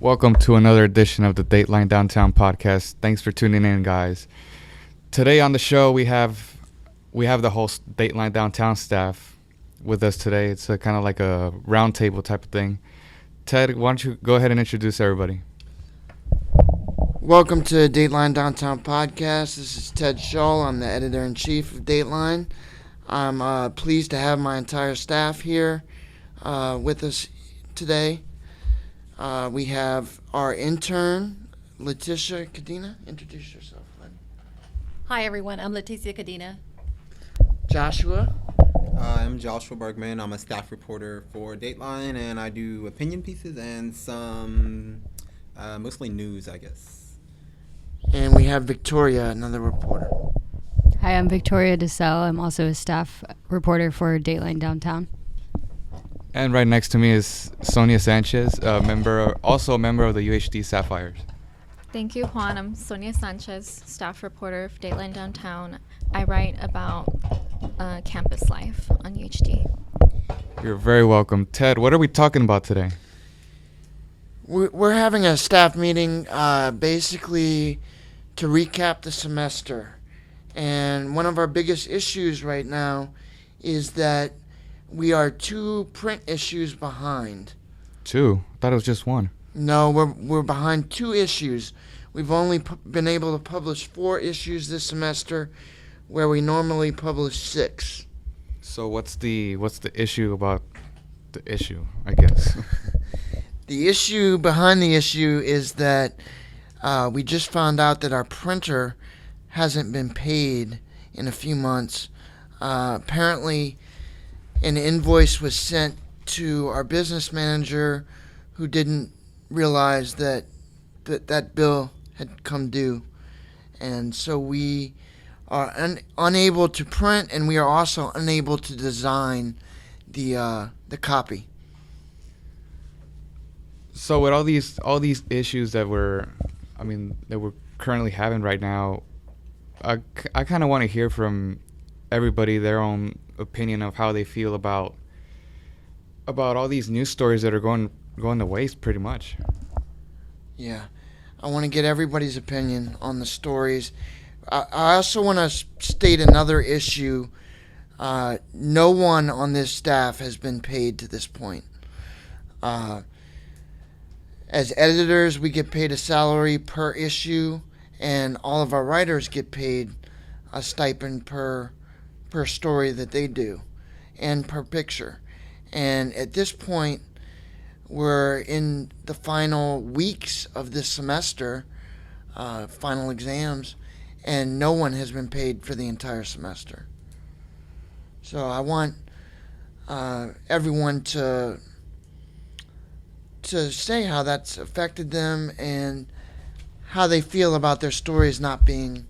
Welcome to another edition of the Dateline Downtown podcast. Thanks for tuning in, guys. Today on the show, we have the whole Dateline Downtown staff with us today. It's kind of like a roundtable type of thing. Ted, why don't you go ahead and introduce everybody? Welcome to Dateline Downtown podcast. This is Ted Shull. I'm the editor-in-chief of Dateline. I'm pleased to have my entire staff here with us today. We have our intern, Leticia Cadena. Introduce yourself, Len. Hi, everyone. I'm Leticia Cadena. Joshua. I'm Joshua Burgman. I'm a staff reporter for Dateline, and I do opinion pieces and some mostly news, I guess. And we have Victoria, another reporter. Hi, I'm Victoria Desselle. I'm also a staff reporter for Dateline Downtown. And right next to me is Sonia Sanchez, also a member of the UHD Sapphires. Thank you, Juan. I'm Sonia Sanchez, staff reporter of Dateline Downtown. I write about campus life on UHD. You're very welcome. Ted, what are we talking about today? We're having a staff meeting basically to recap the semester. And one of our biggest issues right now is that we are 2 print issues behind. 2? I thought it was just 1. No, we're behind 2 issues. We've only been able to publish 4 issues this semester, where we normally publish 6. So what's the issue about the issue, I guess? The issue behind the issue is that we just found out that our printer hasn't been paid in a few months. Apparently, an invoice was sent to our business manager, who didn't realize that bill had come due. And so we are unable to print, and we are also unable to design the copy. So with all these issues that we're currently having right now, I kind of want to hear from everybody their own opinion of how they feel about all these news stories that are going to waste, pretty much. Yeah, I want to get everybody's opinion on the stories. I also want to state another issue. No one on this staff has been paid to this point. As editors, we get paid a salary per issue, and all of our writers get paid a stipend per story that they do and per picture. And at this point, we're in the final weeks of this semester, final exams, and no one has been paid for the entire semester. So I want everyone to say how that's affected them and how they feel about their stories not being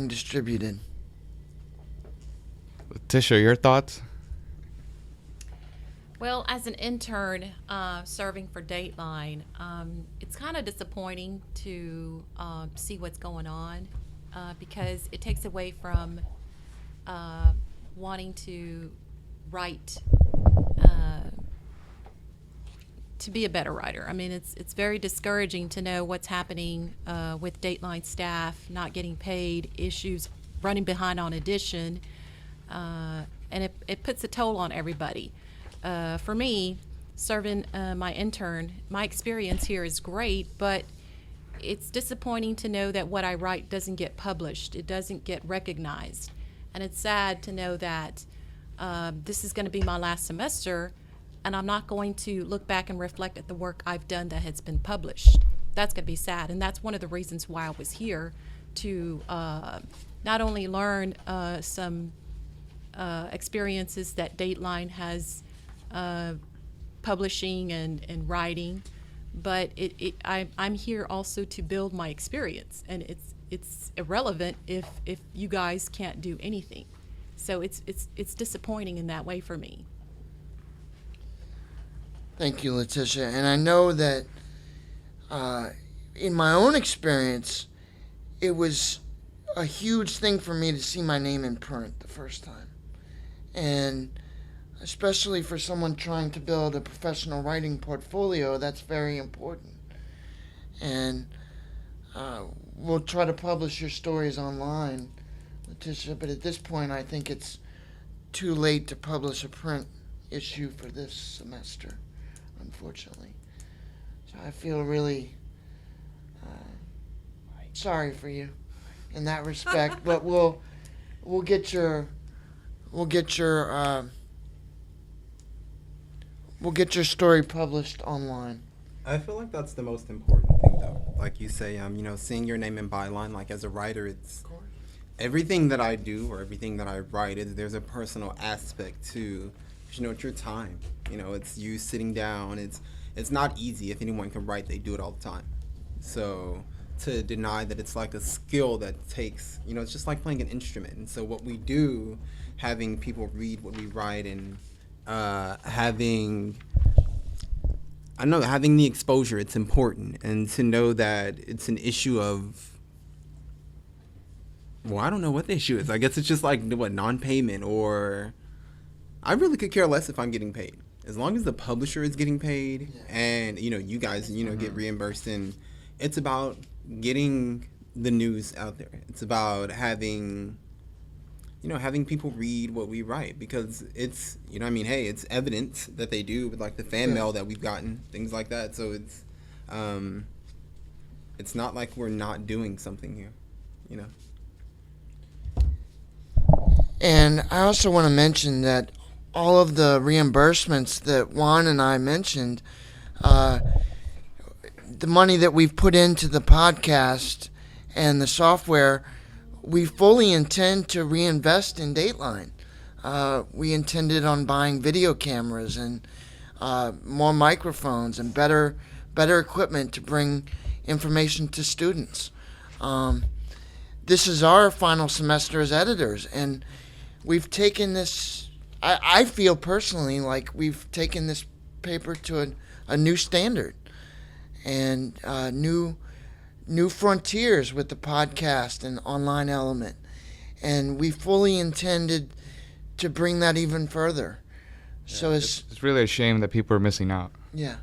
distributed. Leticia, your thoughts? Well, as an intern serving for Dateline, it's kind of disappointing to see what's going on because it takes away from wanting to write, to be a better writer. I mean, it's very discouraging to know what's happening with Dateline staff not getting paid, issues running behind on edition, and it puts a toll on everybody. For me, serving my intern, my experience here is great, but it's disappointing to know that what I write doesn't get published. It doesn't get recognized. And it's sad to know that this is going to be my last semester, and I'm not going to look back and reflect at the work I've done that has been published. That's going to be sad, and that's one of the reasons why I was here, to not only learn some experiences that Dateline has publishing and writing, but I'm here also to build my experience, and it's irrelevant if you guys can't do anything. So it's disappointing in that way for me. Thank you, Leticia. And I know that in my own experience, it was a huge thing for me to see my name in print the first time. And especially for someone trying to build a professional writing portfolio. That's very important. And we'll try to publish your stories online, Leticia, but at this point I think it's too late to publish a print issue for this semester, unfortunately. So I feel really sorry for you in that respect, but we'll get your story published online. I feel like that's the most important thing, though. Like you say, seeing your name in byline, like as a writer, it's everything that I do or everything that I write. There's a personal aspect to, it's your time. It's you sitting down. It's not easy. If anyone can write, they do it all the time. So to deny that it's like a skill that takes, it's just like playing an instrument. And so what we do, having people read what we write and having the exposure, it's important. And to know that it's an issue of, well, I don't know what the issue is. I guess it's just like, non-payment, or I really could care less if I'm getting paid. As long as the publisher is getting paid and, you guys, get reimbursed, and it's about getting the news out there. It's about having people read what we write, because it's, hey, it's evidence that they do with like the fan mail that we've gotten, things like that. So it's not like we're not doing something here, And I also want to mention that all of the reimbursements that Juan and I mentioned, the money that we've put into the podcast and the software, we fully intend to reinvest in Dateline. We intended on buying video cameras and more microphones and better equipment to bring information to students. This is our final semester as editors, and we've taken this, I feel personally like we've taken this paper to a new standard and new frontiers with the podcast and online element. And we fully intended to bring that even further. Yeah, so it's really a shame that people are missing out. Yeah.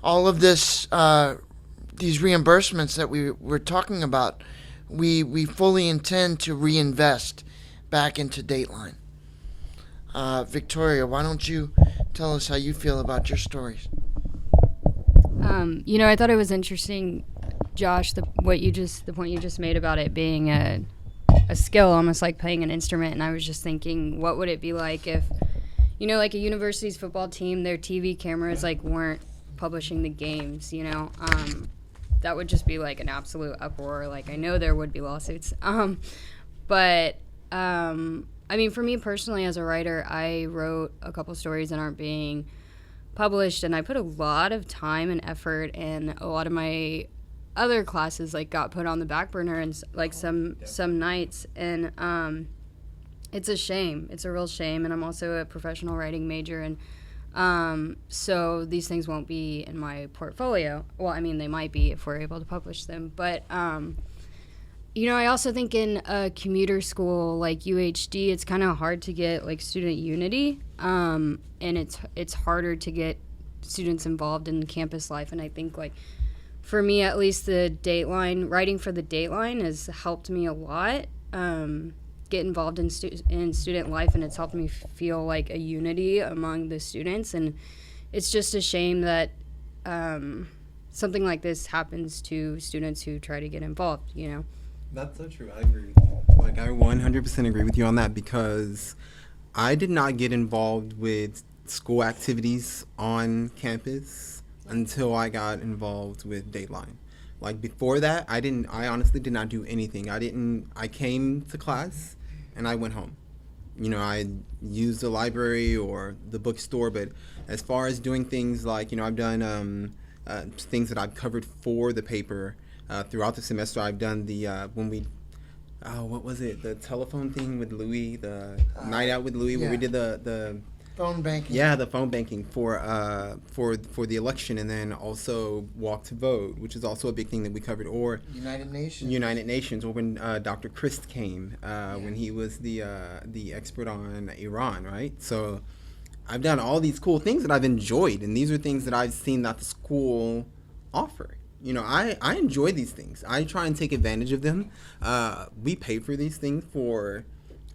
All of this, these reimbursements that we're talking about, we fully intend to reinvest back into Dateline. Victoria, why don't you tell us how you feel about your stories? I thought it was interesting, Josh, the point you just made about it being a skill, almost like playing an instrument. And I was just thinking, what would it be like if, like a university's football team, their TV cameras weren't publishing the games, that would just be like an absolute uproar. Like, I know there would be lawsuits. But for me personally as a writer, I wrote a couple stories that aren't being published, and I put a lot of time and effort, and a lot of my other classes got put on the back burner, and some nights, and it's a shame. It's a real shame. And I'm also a professional writing major, and so these things won't be in my portfolio. Well, they might be if we're able to publish them, but I also think in a commuter school like UHD, it's kind of hard to get student unity, and it's harder to get students involved in campus life. And I think for me at least, writing for the Dateline has helped me a lot get involved in student life, and it's helped me feel like a unity among the students. And it's just a shame that something like this happens to students who try to get involved. That's so true. I agree with you. I 100% agree with you on that, because I did not get involved with school activities on campus until I got involved with Dateline. Before that, I honestly did not do anything. I came to class and I went home. I used the library or the bookstore, but as far as doing things I've done things that I've covered for the paper, throughout the semester. I've done the what was it? The telephone thing with Louis, the night out with Louis, where we did the Phone banking. Yeah, the phone banking for the election, and then also walk to vote, which is also a big thing that we covered. Or United Nations, or when Dr. Christ came, when he was the expert on Iran, right? So I've done all these cool things that I've enjoyed, and these are things that I've seen that the school offer. I enjoy these things. I try and take advantage of them. We pay for these things for.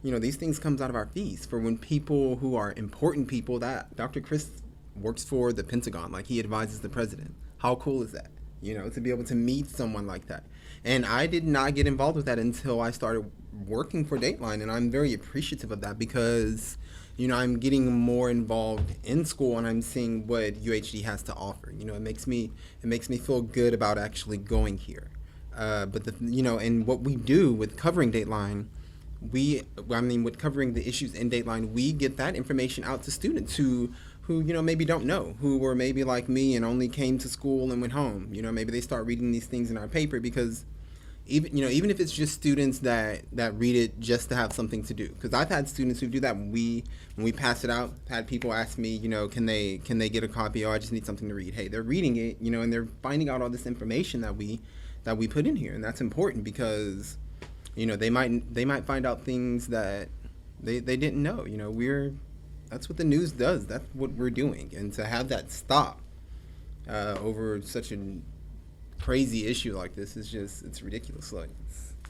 These things comes out of our fees for when people who are important people. That Dr. Chris works for the Pentagon, like he advises the president. How cool is that? To be able to meet someone like that. And I did not get involved with that until I started working for Dateline, and I'm very appreciative of that because, I'm getting more involved in school and I'm seeing what UHD has to offer. It makes me feel good about actually going here. And what we do with covering Dateline. With covering the issues in Dateline, we get that information out to students who maybe don't know, who were maybe like me and only came to school and went home. Maybe they start reading these things in our paper because even if it's just students that read it just to have something to do. Because I've had students who do that when we pass it out. Had people ask me, can they get a copy? Oh, I just need something to read. Hey, they're reading it, and they're finding out all this information that we put in here, and that's important because. They might find out things that they didn't know. That's what the news does. That's what we're doing. And to have that stop over such a crazy issue like this is it's ridiculous. Like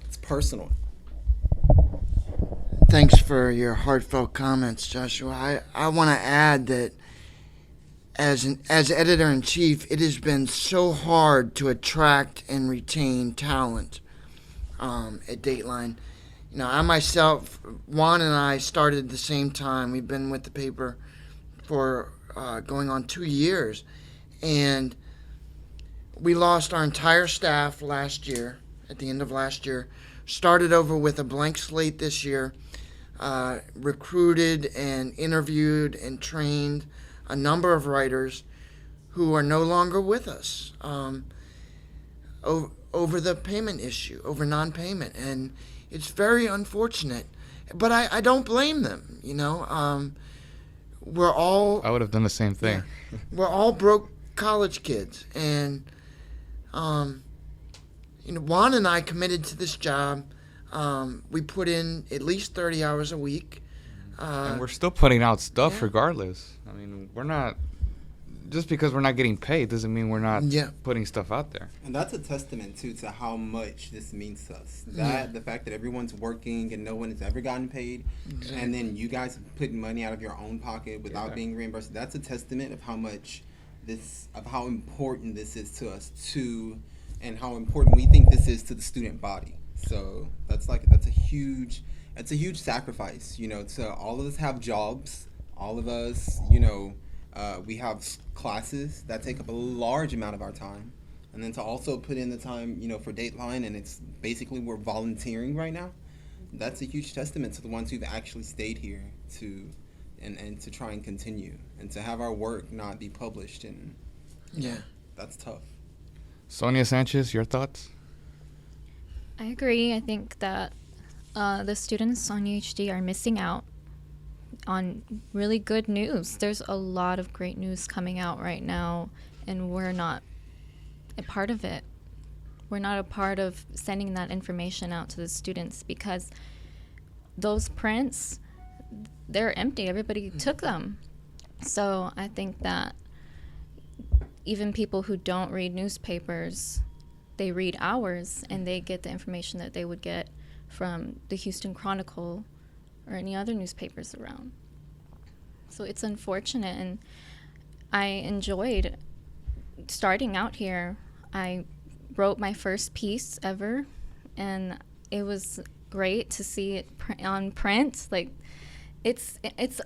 it's personal. Thanks for your heartfelt comments, Joshua. I want to add that as editor-in-chief, it has been so hard to attract and retain talent. At Dateline. I myself, Juan and I started at the same time. We've been with the paper for going on 2 years. And we lost our entire staff last year, at the end of last year. Started over with a blank slate this year. Recruited and interviewed and trained a number of writers who are no longer with us. Over the payment issue, over non-payment, and it's very unfortunate. But I don't blame them. We're all. I would have done the same thing. Yeah, we're all broke college kids, and Juan and I committed to this job. We put in at least 30 hours a week. And we're still putting out stuff yeah. regardless. We're not. Just because we're not getting paid doesn't mean we're not putting stuff out there. And that's a testament, too, to how much this means to us. The fact that everyone's working and no one has ever gotten paid, and then you guys put money out of your own pocket without being reimbursed, that's a testament of how important this is to us, and how important we think this is to the student body. So that's a huge sacrifice, to all of us have jobs, all of us, we have classes that take up a large amount of our time, and then to also put in the time, for Dateline, and it's basically we're volunteering right now. That's a huge testament to the ones who've actually stayed here to try and continue, and to have our work not be published, and that's tough. Sonia Sanchez, your thoughts? I agree. I think that the students on UHD are missing out on really good news. There's a lot of great news coming out right now, and we're not a part of it. We're not a part of sending that information out to the students because those prints, they're empty. Everybody took them. So I think that even people who don't read newspapers, they read ours, and they get the information that they would get from the Houston Chronicle or any other newspapers around. So it's unfortunate, and I enjoyed starting out here. I wrote my first piece ever, and it was great to see it on print. Like, it's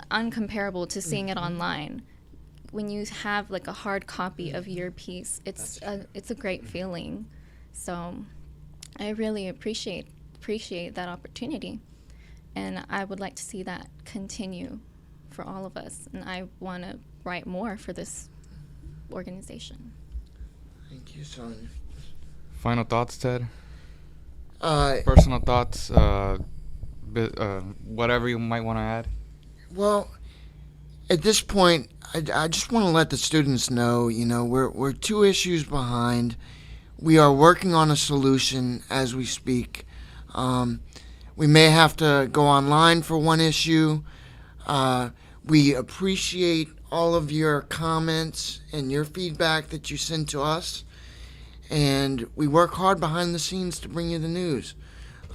uncomparable to seeing it online. When you have like a hard copy of your piece, it's a great feeling. So I really appreciate that opportunity. And I would like to see that continue for all of us. And I want to write more for this organization. Thank you, Sonia. Final thoughts, Ted? Personal thoughts, whatever you might want to add. Well, at this point, I just want to let the students know, we're 2 issues behind. We are working on a solution as we speak. We may have to go online for 1 issue. We appreciate all of your comments and your feedback that you send to us. And we work hard behind the scenes to bring you the news.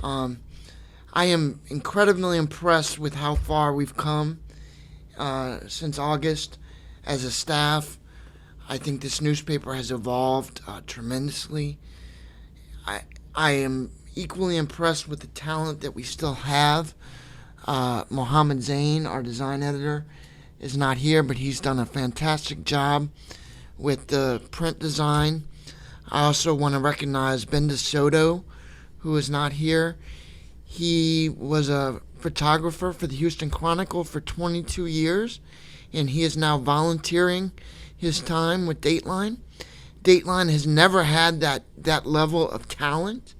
I am incredibly impressed with how far we've come since August as a staff. I think this newspaper has evolved tremendously. I am equally impressed with the talent that we still have. Mohammed Zain, our design editor, is not here, but he's done a fantastic job with the print design. I also want to recognize Ben DeSoto, who is not here. He was a photographer for the Houston Chronicle for 22 years, and he is now volunteering his time with Dateline. Dateline has never had that level of talent,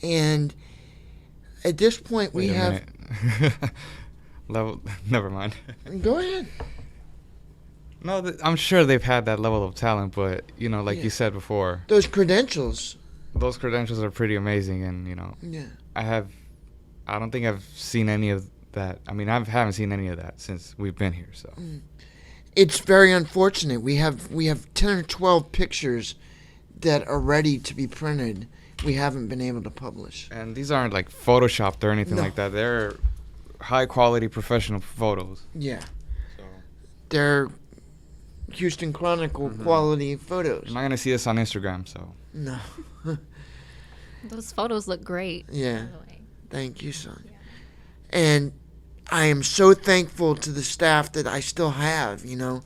and at this point we have... level. Never mind. Go ahead. No, I'm sure they've had that level of talent, but like you said before, Those credentials. those credentials are pretty amazing, and Yeah. I don't think I've seen any of that. I mean, I haven't seen any of that since we've been here. So It's very unfortunate. We have 10 or 12 pictures that are ready to be printed. We haven't been able to publish. and these aren't like photoshopped or anything No. like that. They're high quality professional photos. Yeah. So They're Houston Chronicle quality photos. you're not gonna see this on Instagram. So No. Those photos look great. Yeah. By the way. Thank you, Sonia. And I am so thankful to the staff that I still have, the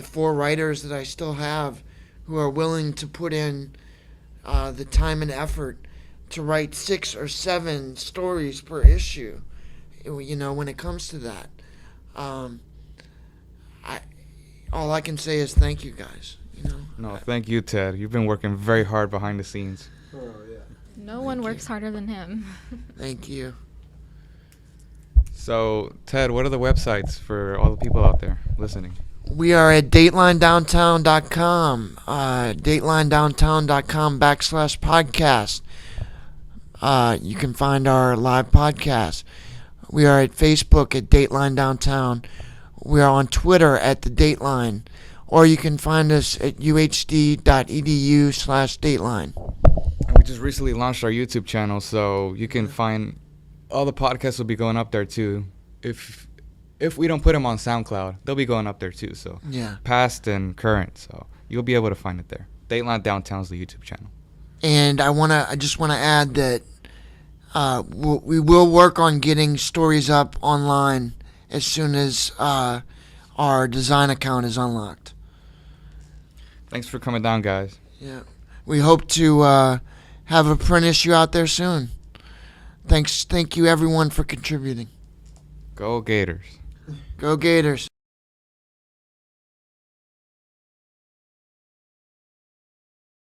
4 writers that I still have who are willing to put in the time and effort to write 6 or 7 stories per issue, when it comes to that. All I can say is thank you guys, no, thank you, Ted. You've been working very hard behind the scenes. Oh, yeah. No one works harder than him. Thank you. So Ted, what are the websites for all the people out there listening? We are at datelinedowntown.com, datelinedowntown.com/podcast. You can find our live podcast. We are at Facebook at Dateline Downtown. We are on Twitter at the Dateline, or you can find us at uhd.edu/Dateline. And we just recently launched our YouTube channel, so you can find all the podcasts will be going up there too. If we don't put them on SoundCloud, they'll be going up there too. So Yeah. past and current, so you'll be able to find it there. Dateline Downtown is the YouTube channel. And I just want to add that we will work on getting stories up online as soon as our design account is unlocked. Thanks for coming down, guys. Yeah. We hope to have a print issue out there soon. Thank you everyone for contributing. Go Gators. Go Gators.